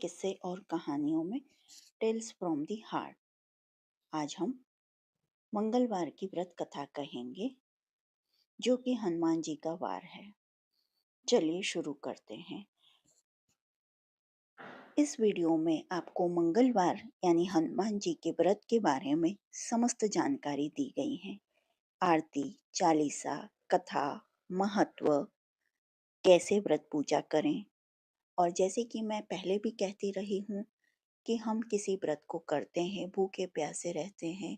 किस्से और कहानियों में टेल्स फ्रॉम द हार्ट। आज हम मंगलवार की व्रत कथा कहेंगे जो कि हनुमान जी का वार है। चलिए शुरू करते हैं। इस वीडियो में आपको मंगलवार यानी हनुमान जी के व्रत के बारे में समस्त जानकारी दी गई है। आरती, चालीसा, कथा, महत्व, कैसे व्रत पूजा करें, और जैसे कि मैं पहले भी कहती रही हूँ कि हम किसी व्रत को करते हैं, भूखे प्यासे रहते हैं,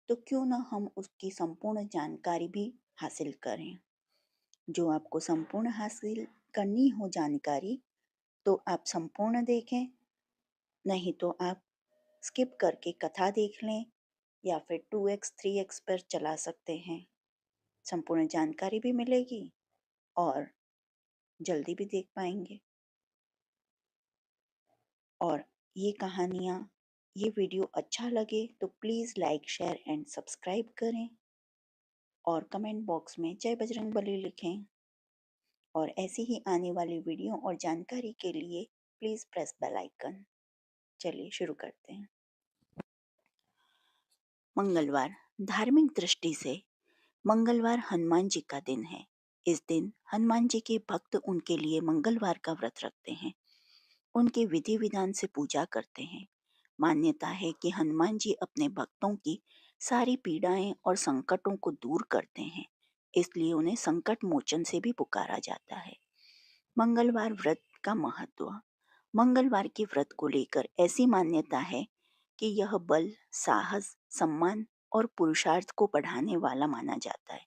तो क्यों ना हम उसकी संपूर्ण जानकारी भी हासिल करें। जो आपको संपूर्ण हासिल करनी हो जानकारी, तो आप संपूर्ण देखें, नहीं तो आप स्किप करके कथा देख लें या फिर 2x 3x पर चला सकते हैं। संपूर्ण जानकारी भी मिलेगी और जल्दी भी देख पाएंगे। और ये वीडियो अच्छा लगे तो please like, share and subscribe करें और कमेंट बॉक्स में जय बजरंगबली लिखें। और ऐसी ही आने वाली वीडियो और जानकारी के लिए प्लीज़ प्रेस बेल आइकन। चलिए शुरू करते हैं। मंगलवार। धार्मिक दृष्टि से मंगलवार हनुमान जी का दिन है। इस दिन हनुमान जी के भक्त उनके लिए मंगलवार का व्रत रखते हैं, उनके विधि विधान से पूजा करते हैं। मान्यता है कि हनुमान जी अपने भक्तों की सारी पीड़ाएं और संकटों को दूर करते हैं, इसलिए उन्हें संकट मोचन से भी पुकारा जाता है। मंगलवार व्रत का महत्व। मंगलवार के व्रत को लेकर ऐसी मान्यता है कि यह बल, साहस, सम्मान और पुरुषार्थ को बढ़ाने वाला माना जाता है।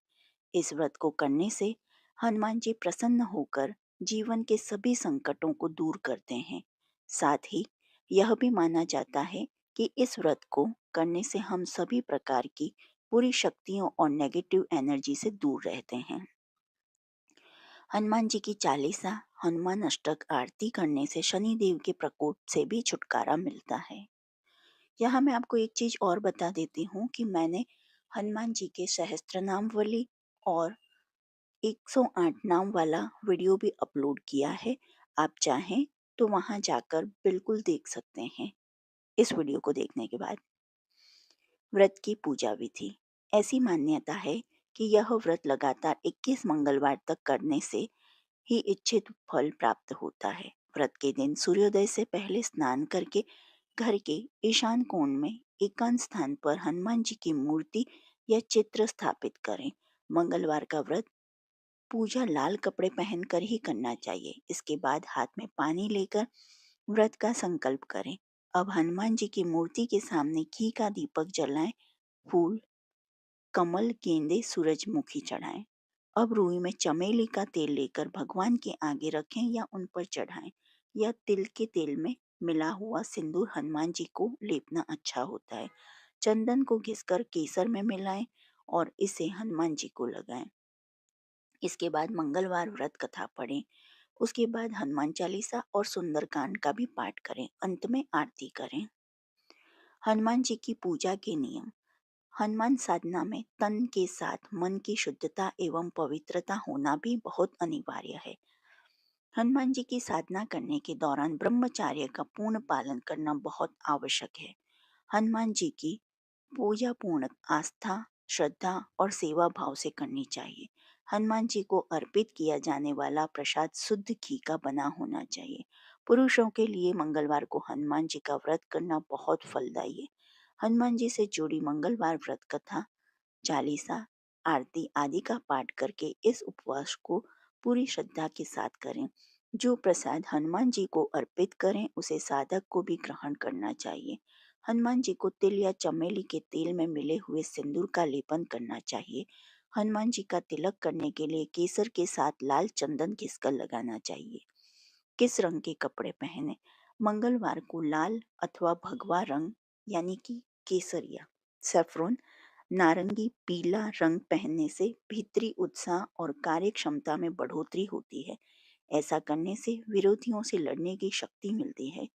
इस व्रत को करने से हनुमान जी प्रसन्न होकर जीवन के सभी संकटों को दूर करते हैं। साथ ही यह भी माना जाता है कि इस व्रत को करने से हम सभी प्रकार की बुरी शक्तियों और नेगेटिव एनर्जी से दूर रहते हैं। हनुमान जी की चालीसा, हनुमान अष्टक आरती करने से शनि देव के प्रकोप से भी छुटकारा मिलता है। यहाँ मैं आपको एक चीज और बता देती हूँ कि मैंने हनुमान जी के सहस्त्रनामावली और 108 नाम वाला वीडियो भी अपलोड किया है। आप चाहें तो वहां जाकर बिल्कुल देख सकते हैं। इस वीडियो को देखने के बाद व्रत की पूजा विधि। ऐसी मान्यता है कि यह व्रत लगातार 21 मंगलवार तक करने से ही इच्छित फल प्राप्त होता है। व्रत के दिन सूर्योदय से पहले स्नान करके घर के ईशान कोण में एकांत स्थान पर हनुमान जी की मूर्ति या चित्र स्थापित करें। मंगलवार का व्रत पूजा लाल कपड़े पहनकर ही करना चाहिए। इसके बाद हाथ में पानी लेकर व्रत का संकल्प करें। अब हनुमान जी की मूर्ति के सामने घी का दीपक जलाएं, फूल, कमल, गेंदे, सूरजमुखी चढ़ाएं। अब रूई में चमेली का तेल लेकर भगवान के आगे रखें या उन पर चढ़ाएं। या तिल के तेल में मिला हुआ सिंदूर हनुमान जी को लेपना अच्छा होता है। चंदन को घिसकर केसर में मिलाएं और इसे हनुमान जी को लगाएं। इसके बाद मंगलवार व्रत कथा पढ़ें। उसके बाद हनुमान चालीसा और सुंदरकांड का भी पाठ करें। अंत में आरती करें। हनुमान जी की पूजा के नियम। हनुमान साधना में तन के साथ मन की शुद्धता एवं पवित्रता होना भी बहुत अनिवार्य है। हनुमान जी की साधना करने के दौरान ब्रह्मचर्य का पूर्ण पालन करना बहुत आवश्यक है। हनुमान जी की पूजा पूर्ण आस्था, श्रद्धा और सेवा भाव से करनी चाहिए। हनुमान जी को अर्पित किया जाने वाला प्रसाद शुद्ध घी का बना होना चाहिए। पुरुषों के लिए मंगलवार को हनुमान जी का व्रत करना बहुत फलदायी है। हनुमान जी से जुड़ी मंगलवार व्रत कथा, चालीसा, आरती आदि का पाठ करके इस उपवास को पूरी श्रद्धा के साथ करें। जो प्रसाद हनुमान जी को अर्पित करें उसे साधक को भी ग्रहण करना चाहिए। हनुमान जी को तिल या चमेली के तेल में मिले हुए सिंदूर का लेपन करना चाहिए। हनुमान जी का तिलक करने के लिए केसर के साथ लाल चंदन घिसकर लगाना चाहिए। किस रंग के कपड़े पहने? मंगलवार को लाल अथवा भगवा रंग यानी कि केसरिया, सैफरन, नारंगी, पीला रंग पहनने से भीतरी उत्साह और कार्य क्षमता में बढ़ोतरी होती है। ऐसा करने से विरोधियों से लड़ने की शक्ति मिलती है।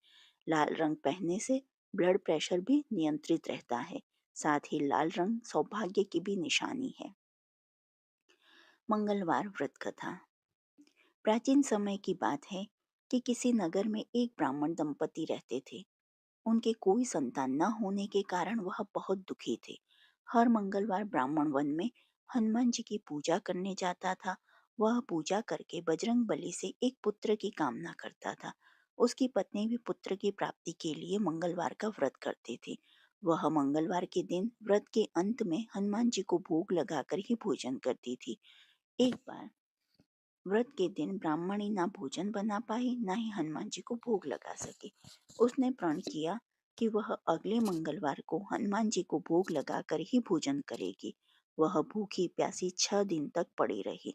लाल रंग पहनने से ब्लड प्रेशर भी नियंत्रित रहता है। साथ ही लाल रंग सौभाग्य की भी निशानी है। मंगलवार व्रत कथा। प्राचीन समय की बात है। कि किसी नगर में एक ब्राह्मण दंपति रहते थे। उनके कोई संतान न होने के कारण वह बहुत दुखी थे। हर मंगलवार ब्राह्मण वन में हनुमान जी की पूजा करने जाता था। वह पूजा करके बजरंग बली से एक पुत्र की कामना करता था। उसकी पत्नी भी पुत्र की प्राप्ति के लिए मंगलवार का व्रत करती थी। वह मंगलवार के दिन व्रत के अंत में हनुमान जी को भोग लगाकर ही भोजन करती थी। एक बार व्रत के दिन ब्राह्मणी ना भोजन बना पाई, ना ही हनुमान जी को भोग लगा सकी। उसने प्रण किया कि वह अगले मंगलवार को हनुमान जी को भोग लगाकर ही भोजन करेगी। वह भूखी प्यासी 6 दिन तक पड़ी रही।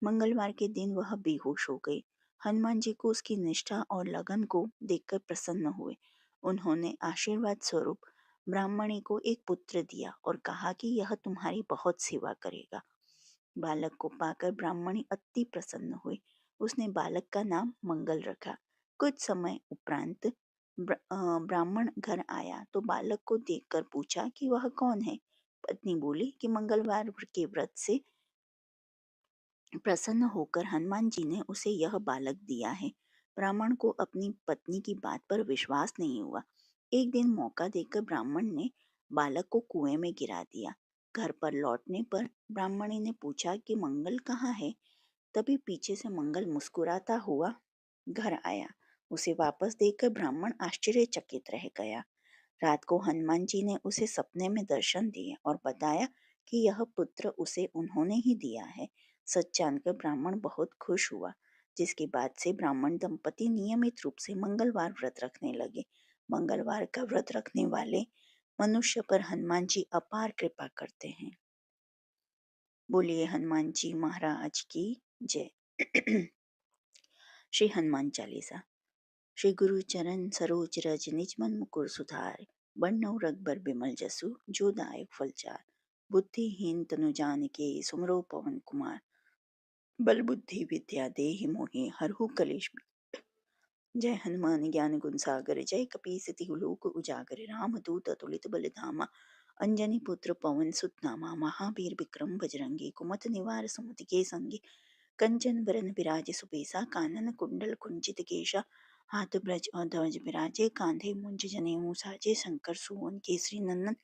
मंगलवार के दिन वह बेहोश हो गई। हनुमान जी को उसकी निष्ठा और लगन को देखकर प्रसन्न हुए। उन्होंने आशीर्वाद स्वरूप ब्राह्मणी को एक पुत्र दिया और कहा कि यह तुम्हारी बहुत सेवा करेगा। बालक को पाकर ब्राह्मणी अति प्रसन्न हुई। उसने बालक का नाम मंगल रखा। कुछ समय उपरांत ब्राह्मण घर आया तो बालक को देखकर पूछा कि वह कौन है। पत्नी बोली कि मंगलवार के व्रत से प्रसन्न होकर हनुमान जी ने उसे यह बालक दिया है। ब्राह्मण को अपनी पत्नी की बात पर विश्वास नहीं हुआ। एक दिन मौका देखकर ब्राह्मण ने बालक को कुएं में गिरा दिया। घर पर लौटने पर ब्राह्मणी ने पूछा कि मंगल कहाँ है। तभी पीछे से मंगल मुस्कुराता हुआ घर आया। उसे वापस देखकर ब्राह्मण आश्चर्यचकित रह गया। रात को हनुमान जी ने उसे सपने में दर्शन दिए और बताया कि यह पुत्र उसे उन्होंने ही दिया है। सच जानकर ब्राह्मण बहुत खुश हुआ, जिसके बाद से ब्राह्मण दंपति नियमित रूप से मंगलवार व्रत रखने लगे। मंगलवार का व्रत रखने वाले मनुष्य पर हनुमान जी अपार कृपा करते हैं। बोलिए हनुमान जी महाराज की जय। श्री हनुमान चालीसा। श्री गुरु चरण सरोज रज निज मन मुकुर सुधार। बरनउँ रघुबर बिमल जसु जो दायक फलचार। बुद्धिहीन तनु जानिके सुमिरौ पवन कुमार। बल बुद्धि विद्या देहि मोहि हरहु कलेश। जय हनुमान ज्ञान गुण सागर जय कपीस तिहु लोक उजागर। राम दूत अतुलित बल धामा। अंजनी पुत्र पवन सुत नामा। महावीर विक्रम बजरंगी कुमति निवार सुमति के संगी। कंचन वरन विराज सुबेसा कानन कुंडल कुंचित केशा। हाथ ब्रज और ध्वज विराजे कांधे मुंज जनेऊ साजे। शंकर सुवन केसरी नंदन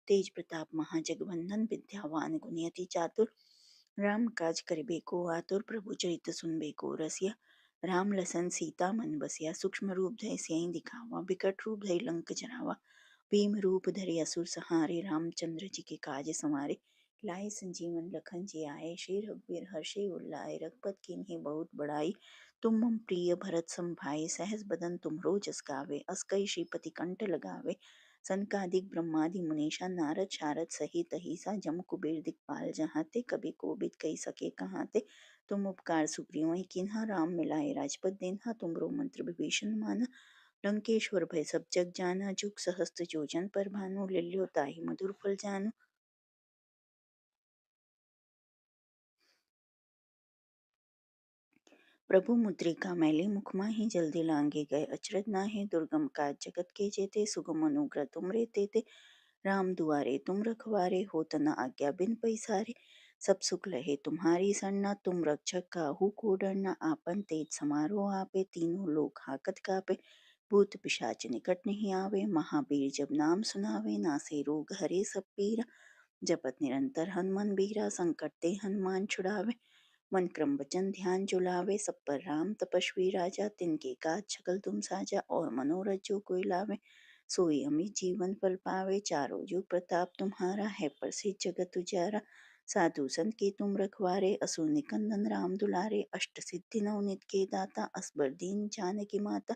तेज प्रताप महाजगवंदन। विद्यावान गुणियति चातुर राम काज करिबेको आतुर। प्रभु चरित सुनबेको रसिया। राम लसन सीता मन बसिया। सूक्ष्म रूप धरि सियहि दिखावा बिकट रूप धरि लंक जरावा। भीम रूप धरि असुर संहारे रामचंद्र जी के काज संवारे। लाए संजीवन लखन जी आए श्री रघुवीर हर्षि उर लाए। रघुपत कीन्ही बहुत बड़ाई तुम मम प्रिय भरत सम भाई। सहस बदन तुमरो जस गावे अस कई श्रीपति कंठ लगावे। सनकादिक ब्रह्मादि मुनीषा नारद शारद सहित अहिसा। जम कुबेर दिखपाल जहाँ ते कभी कोविद कही सके कहाँ ते। तुम उपकार सुग्रीव किन्हा राम मिलाए राजपद दीन्हा। तुमरो मंत्र विभीषण माना लंकेश्वर भय सब जग जाना। जुग सहस्त्र जोजन पर भानु लिल्यो ताहि मधुर फल जानु। प्रभु मुद्रिका मैली मुख माहि जल्दी लांगे गए। अचरज नाहि दुर्गम काज जगत के जेते। सुगम अनुग्रह तुमरे तेते राम दुआरे तुम रखवारे। होत न आज्ञा बिन पैसारे। सब सुख लहे तुम्हारी सरना तुम रक्षक काहू को डरना। आपन तेज समारो आपे तीनों लोक हाकत कापे। भूत पिशाच निकट नहीं आवे महावीर जब नाम सुनावे। नासे रोग हरे सब पीरा जपत निरंतर हनुमन बीरा। संकट ते हनुमान छुड़ावे मन क्रम वचन ध्यान जो लावे। सब पर राम तपस्वी राजा तिनके काज सकल तुम साजा। और मनोरथ जो कोई लावे सोई अमित जीवन फल पावे। चारों जुग प्रताप तुम्हारा है प्रसिद्ध जगत उजारा। साधु संत के तुम रखवारे असुर निकंदन राम दुलारे। अष्ट सिद्धि नवनित के दाता असबर दीन जानकी माता।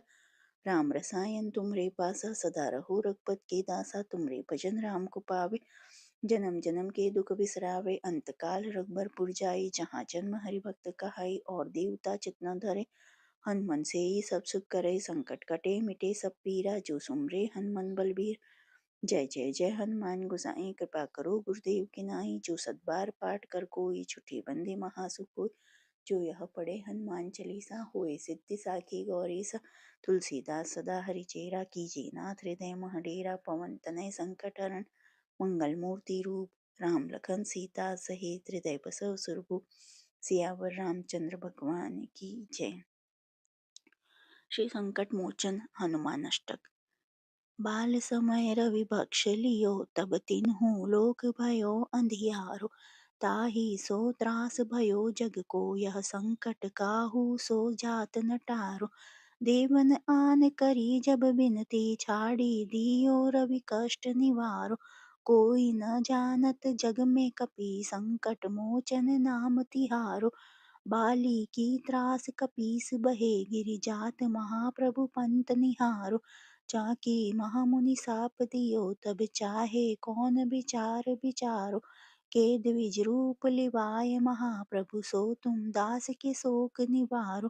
राम रसायन तुमरे पासा सदा रहो रघुपत के दासा। तुमरे भजन राम को पावे जन्म जन्म के दुख बिसरावे। अंत काल रघुबर पुर जाई जहाँ जन्म हरि भक्त कहाई। और देवता चित्त धरे हनुमन से ही सब सुख करे। संकट कटे मिटे सब पीरा जो सुमरे हनुमन बलबीर। जय जय जय हनुमान गोसाई कृपा करो गुरुदेव की नाई। जो सत बार पाठ कर कोई छुट्टी बंदे महासुख होय। जो यह पढ़े हनुमान चालीसा होए सिद्धि साखी गौरीसा। तुलसीदास सदा हरिचेरा कीजिए नाथ हृदय मह डेरा। पवन तनय संकट हरण मंगल मूर्ति रूप राम लखन सीता सहित हृदय बसव सुरभूप। सियावर रामचंद्र भगवान की जय। श्री संकट मोचन हनुमान अष्टक। बाल समय रवि भक्ष लियो, तब तिन्हु लोक भयो अंधियारो। ताहि सो त्रास भयो जग को, यह संकट काहू सो जात न टारो। देवन आन करी जब बिनती, छाड़ी दियो रवि कष्ट निवारो। कोई न जानत जग में कपि, संकट मोचन नाम तिहारो। बाली की त्रास कपीस बहे, गिरि जात महाप्रभु पंत निहारो। जाकी महामुनि साप दियो, तब चाहे कौन विचार विचारो। के द्विज रूप लिवाय महाप्रभु, सो तुम दास के शोक निवारो।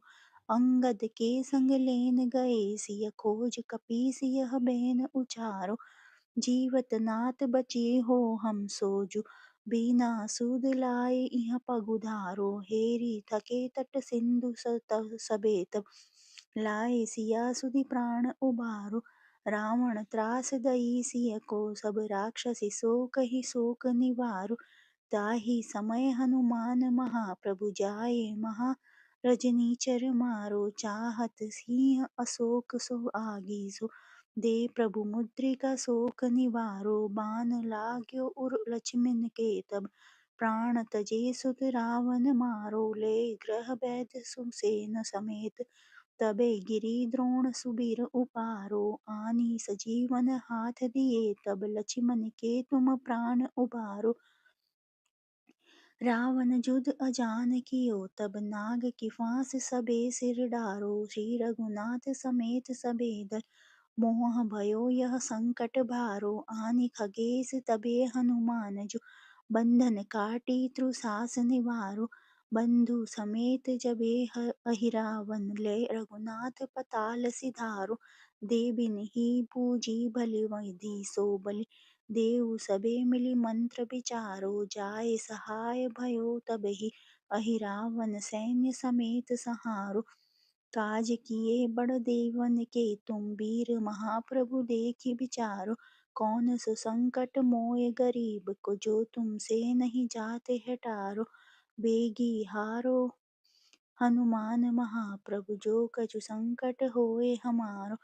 अंगद के संग लेन गए, सिय खोज कपीस यह बैन उचारो। जीवत नाथ बचे हो हम सोजु, बिना सूद लाए इह पगुधारो। हेरी थके तट सिंधु सቤत, लाए सिया सुधि प्राण उबारो। रावण त्रास दई सिय को, सब राक्षसी सो कहि शोक निवारो। ताहि समय हनुमान महाप्रभु, जाए महा रजनीचर मारो। चाहत सिंह अशोक सो आगीसो, दे प्रभु मुद्रिका शोक निवारो। बान लाग्यो उर लक्ष्मण के तब, प्राण तजे सुत रावण मारो। ले ग्रह बैद सुसेन समेत, तबे गिरि द्रोण सुबीर उपारो। आनी सजीवन हाथ दिए, तब लक्ष्मण के तुम प्राण उबारो। रावण जुध अजान कियो, तब नाग की फांस सबे सिर डारो। श्री रघुनाथ समेत सबे दल, मोह भयो यह संकट भारो। आनि खगेश तबे हनुमान जो, बंधन काटी तृषास निवारो। बंधु समेत जबे अहिरावन, ले रघुनाथ पताल सिधारो। देबिन ही पूजी भली विधि सो बलि, देव सबे मिली मंत्र विचारो। जाय सहाय भयो तबहि, अहिरावन सैन्य समेत सहारो। काज किए बड़ देवन के तुम, वीर महाप्रभु देखि विचारो। कौन सो संकट मोय गरीब को, जो तुमसे नहीं जाते है टारो। बेगी हारो हनुमान महाप्रभु, जो कछु संकट होए हमारो।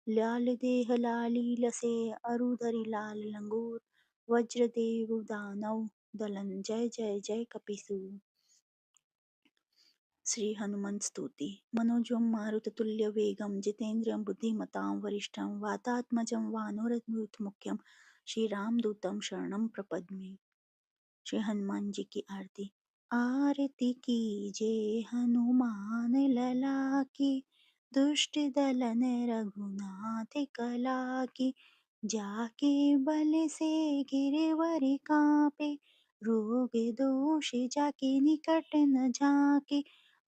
लाल देह लाली लसे, अरु धरि लाल लंगूर। वज्र देव दानव दलन, जय जय जय कपीसु। श्री हनुमंत स्तुति। मनोजवं मारुततुल्यवेगं, जितेन्द्रियं बुद्धिमतां वरिष्ठं, वातात्मजं वानरयूथमुख्यं, श्री रामदूतं शरणं प्रपद्ये। श्री हनुमान जी की आरती। आरती कीजे हनुमान लला की, दुष्ट दलन रघुनाथ कला की। जाके बल से गिरवर कांपे, रोग दोष जाके निकट न झाके।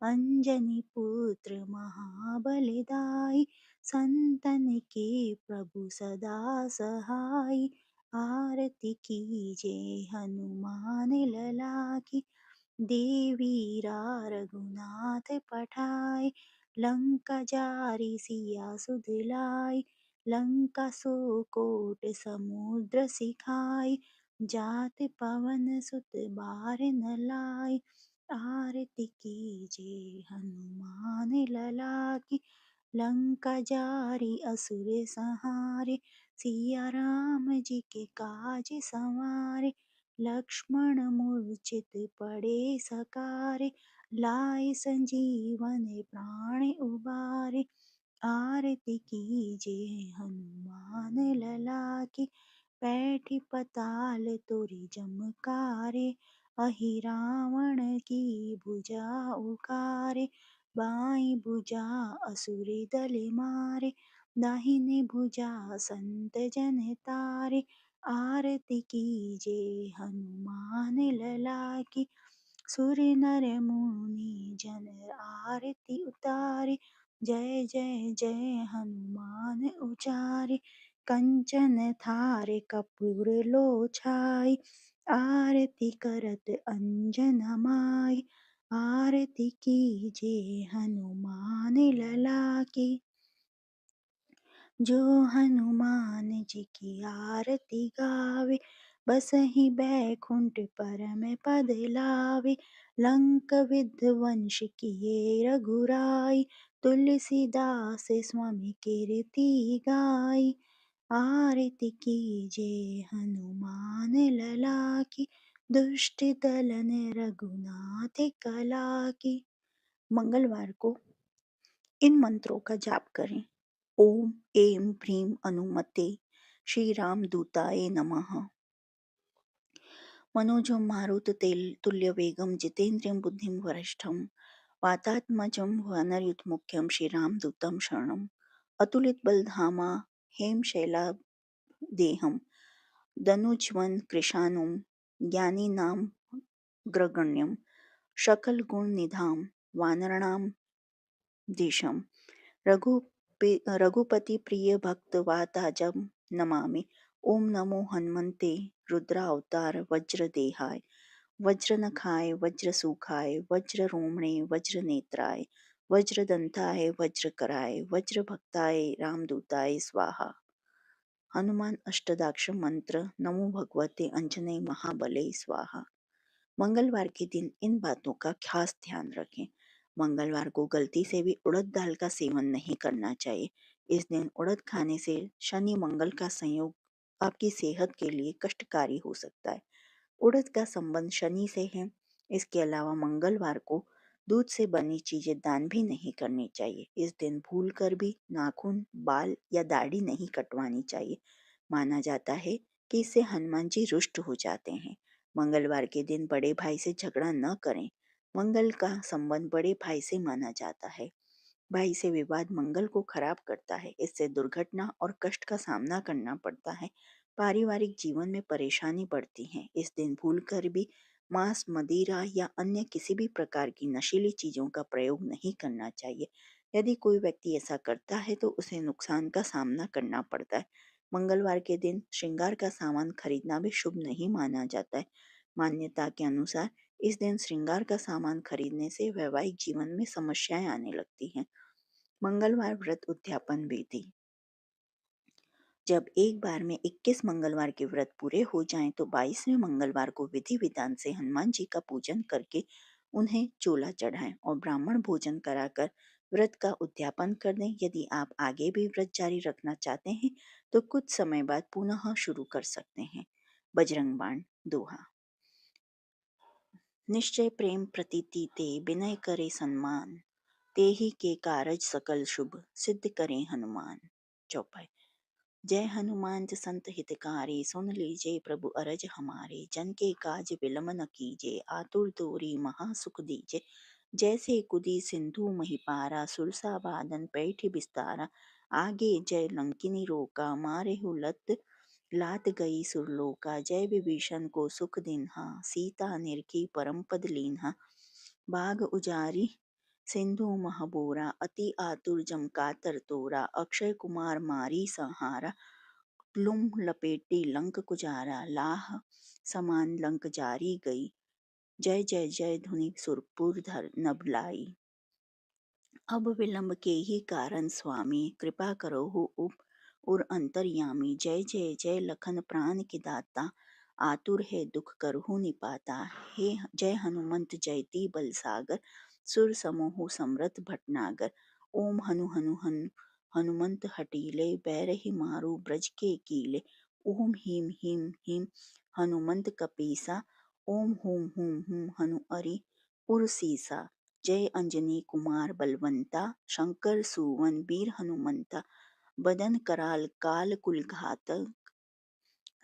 अंजनी पुत्र महाबलदाई, संतन के प्रभु सदा सहाई। आरती कीजे हनुमान लला की, देवीरा रघुनाथ पठाए। लंका जारी सिया सुध लाई, लंका सो कोट समुद्र सिखाई। जात पवन सुत बार न लाई, आरती कीजे हनुमान लला की। लंका जारी असुर संहारे, सिया राम जी के काज संवारे। लक्ष्मण मूर्छित पड़े सकारे, लाए संजीवन प्राण उबारे। आरती कीजे हनुमान लला की, बैठी पताल तोरी जमकारे। अहि रावण की भुजा उखारे, बाई भुजा असुरी दल मारे। दाहिनी भुजा संत जन तारे, आरती कीजे हनुमान लला की। सुर नर मुनि जन आरती उतारे, जय जय जय हनुमान उचारे। कंचन थारे कपूर लो छाई, आरती करत अंजन माई। आरती कीजे हनुमान लला की। जो हनुमान जी की आरती गावे, बसहि बैकुंठ परम पद लावे। लंक विध्वंस किए रघुराई, तुलसीदास स्वामी कीर्ति गाई, आरती कीजे हनुमान लला की, दुष्ट दलन रघुनाथ कला की। मंगलवार को इन मंत्रों का जाप करें। ओम ऐं ह्रीं हनुमते श्री राम दूताय नमः। मनोजं मारुततुल्य वेगं जितेन्द्रियं बुद्धिं वरिष्ठं वातात्मजं वानरयूथमुख्यं श्रीरामदूतं शरणम्। अतुलित बलधामा हेमशैलादेहं दनुज्वन कृशानुं ज्ञानिनां ग्रगण्यं सकलगुणनिधां वानराणां धीशं रघुपति प्रिय भक्त वाताजम नमामि। ओम नमो हनुमते रुद्रावतार वज्र देहाय वज्रनखाय वज्रसुखाय वज्ररोमणे वज्रनेत्राय वज्रदंताय वज्रकराय वज्रभक्ताय रामदूताय स्वाहा। हनुमान अष्टदाक्ष मंत्र। नमो भगवते अंजनेय महाबले स्वाहा। मंगलवार के दिन इन बातों का खास ध्यान रखें। मंगलवार को गलती से भी उड़द दाल का सेवन नहीं करना चाहिए। इस दिन उड़द खाने से शनि मंगल का संयोग आपकी सेहत के लिए कष्टकारी हो सकता है। उड़द का संबंध शनि से है। इसके अलावा मंगलवार को दूध से बनी चीजें दान भी नहीं करनी चाहिए। इस दिन भूल कर भी नाखून, बाल या दाढ़ी नहीं कटवानी चाहिए। माना जाता है कि इससे हनुमान जी रुष्ट हो जाते हैं। मंगलवार के दिन बड़े भाई से झगड़ा न करें। मंगल का संबंध बड़े भाई से माना जाता है। भाई से विवाद मंगल को खराब करता है। इससे दुर्घटना और कष्ट का सामना करना पड़ता है। पारिवारिक जीवन में परेशानी बढ़ती है। इस दिन भूल कर भी मांस, मदिरा या अन्य किसी भी प्रकार की नशीली चीजों का प्रयोग नहीं करना चाहिए। यदि कोई व्यक्ति ऐसा करता है तो उसे नुकसान का सामना करना पड़ता है। मंगलवार के दिन श्रृंगार का सामान खरीदना भी शुभ नहीं माना जाता है। मान्यता के अनुसार इस दिन श्रृंगार का सामान खरीदने से वैवाहिक जीवन में समस्याएं आने लगती हैं। मंगलवार व्रत उद्यापन विधि। जब एक बार में 21 मंगलवार के व्रत पूरे हो जाएं तो 22वें मंगलवार को विधि विधान से हनुमान जी का पूजन करके उन्हें चोला चढ़ाएं और ब्राह्मण भोजन कराकर व्रत का उद्यापन कर दें। यदि आप आगे भी व्रत जारी रखना चाहते हैं तो कुछ समय बाद पुनः शुरू कर सकते हैं। बजरंग बाण दोहा। निश्चय प्रेम प्रतीति ते विनय करे सम्मान, तेहि के कारज सकल शुभ सिद्ध करें हनुमान। चौपाई। जय हनुमान संत हितकारी, सुन लीजिए प्रभु अरज हमारे। जन के काज विलम न कीजिए, आतुर तोरी महा सुख दीजिए। जैसे कुदी सिंधु मही पारा, सुरसा बादन पैठ बिस्तारा। आगे जय लंकिनी रोका, मारे लत लात गई सुरलोका। जय विभीषण को सुख दिन्हा, सीता निरखी परम पद लीन्हा। बाग उजारी सिंधु महबोरा, अति आतुर जम कातर तोरा। अक्षय कुमार मारी संहारा, लुम लपेटी लंक कुजारा। लाह समान लंक जारी गई, जय जय जय धुनि सुरपुर धर नभ लाई। अब विलंब के ही कारण स्वामी, कृपा करो हो उप और अंतर्यामी। जय जय जय लखन प्राण के दाता, आतुर है दुख करहु निपाता। हे जय हनुमंत जयति बल सागर, सुर समूह समरथ भटनागर। ओम हनु हनु हनु हनुमंत हटीले, बैरहि मारू ब्रज के कीले। ओम हीम हीम हीम हनुमंत कपीसा, ओम हुम हुम हुम हनु अरि उरसीसा। जय अंजनी कुमार बलवंता, शंकर सुवन वीर हनुमंता। बदन कराल काल कुल घातक,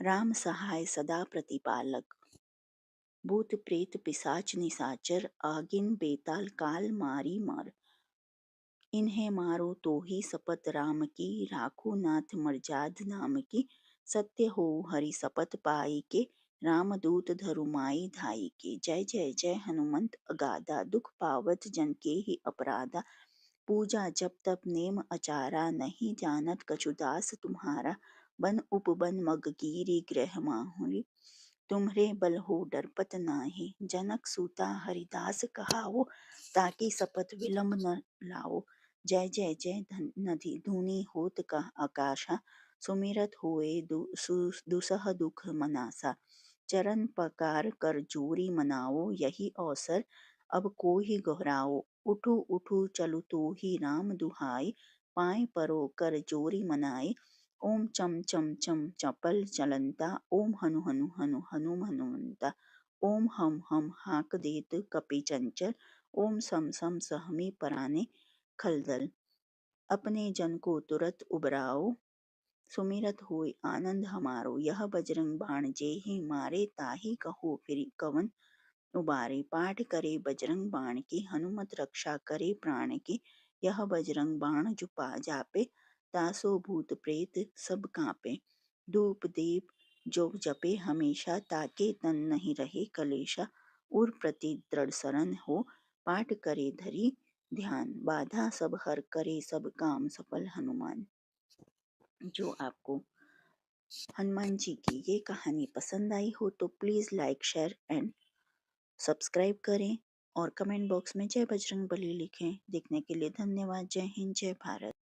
राम सहाय सदा प्रतिपालक। भूत प्रेत पिशाच निशाचर, आगिन बेताल काल मारी मार। इन्हें मारो तो ही शपथ राम की, राखो नाथ मर्जाद नाम की। सत्य हो हरि शपथ पाई के, रामदूत धरुमाई धाई के। जय जय जय हनुमंत अगाधा, दुख पावत जन के ही अपराधा। पूजा जप तप नेम अचारा, नहीं जानत कछुदास तुम्हारा। बन उपबन मग कीरी ग्रह माहुरी, तुम्हरे बल हो डरपत नाही। जनक सूता हरिदास कहावो, ताकि शपथ विलंब न लाओ। जय जय जय नदी धुनि होत का आकाशा, सुमिरत होए दुसह दुख मनासा। चरण पकार कर जोरी मनाओ, यही अवसर अब को ही गहराओ। उठू उठू चलु तो ही राम दुहाई, पाए परो कर जोरी मनाई। ओम चम चम चम चपल चलंता, ओम हनु हनु हनु हनुमंता। ओम हम हम हाक देत कपि चंचल, ओम सम सम सहमी पराने खलदल। अपने जन को तुरत उबराओ, सुमिरत होय आनंद हमारो। यह बजरंग बाण जेहि मारे, ताहि कहो फिर कवन उबारे। पाठ करे बजरंग बाण की, हनुमत रक्षा करे प्राण की। यह बजरंग बाण जो पा जापे, तासो भूत प्रेत सब कांपे। धूप दीप जो जपे हमेशा, ताके तन नहीं रहे कलेशा। उर प्रति दृढ़ शरण हो, पाठ करे धरी ध्यान। बाधा सब हर करे सब काम सफल हनुमान। जो आपको हनुमान जी की ये कहानी पसंद आई हो तो please like share and subscribe करें और कमेंट बॉक्स में जय बजरंग बली लिखें। देखने के लिए धन्यवाद। जय हिंद, जय भारत।